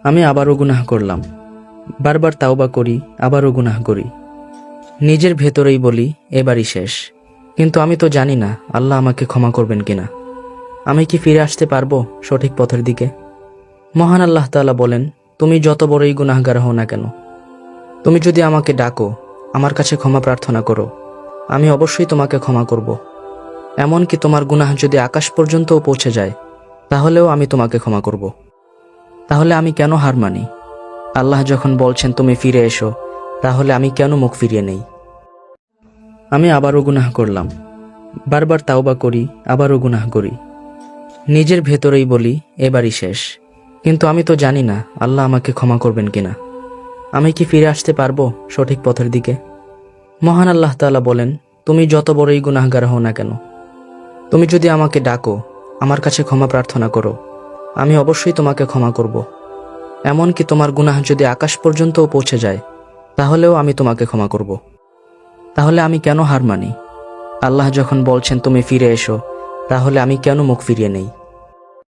আমি আবারও গুনাহ করলাম, বারবার তাওবা করি, আবারও গুনাহ করি। নিজের ভেতরেই বলি এবারই শেষ, কিন্তু আমি তো জানি না আল্লাহ আমাকে ক্ষমা করবেন কিনা। আমি কি ফিরে আসতে পারবো সঠিক পথের দিকে? মহান আল্লাহ তাআলা বলেন, তুমি যত বড়ই গুনাহগার হও না কেন, তুমি যদি আমাকে ডাকো, আমার কাছে ক্ষমা প্রার্থনা করো, আমি অবশ্যই তোমাকে ক্ষমা করব। এমনকি তোমার গুনাহ যদি আকাশ পর্যন্তও পৌঁছে যায়, তাহলেও আমি তোমাকে ক্ষমা করব। তাহলে আমি কেন হার মানি? আল্লাহ যখন বলছেন তুমি ফিরে এসো, তাহলে আমি কেন মুখ ফিরিয়ে নেই? আমি আবারও গুনাহ করলাম, বারবার তাওবা করি, আবারও গুনাহ করি। নিজের ভেতরেই বলি এবারই শেষ, কিন্তু আমি তো জানি না আল্লাহ আমাকে ক্ষমা করবেন কিনা। আমি কি ফিরে আসতে পারবো সঠিক পথের দিকে? মহান আল্লাহ তাআলা বলেন, তুমি যত বড়ই গুনাহগার হও না কেন, তুমি যদি আমাকে ডাকো, আমার কাছে ক্ষমা প্রার্থনা করো, আমি অবশ্যই তোমাকে ক্ষমা করব। এমনকি তোমার গুনাহ যদি আকাশ পর্যন্তও পৌঁছে যায়, তাহলেও আমি তোমাকে ক্ষমা করব। তাহলে আমি কেন হার মানি? আল্লাহ যখন বলছেন তুমি ফিরে এসো, তাহলে আমি কেন মুখ ফিরিয়ে নেই?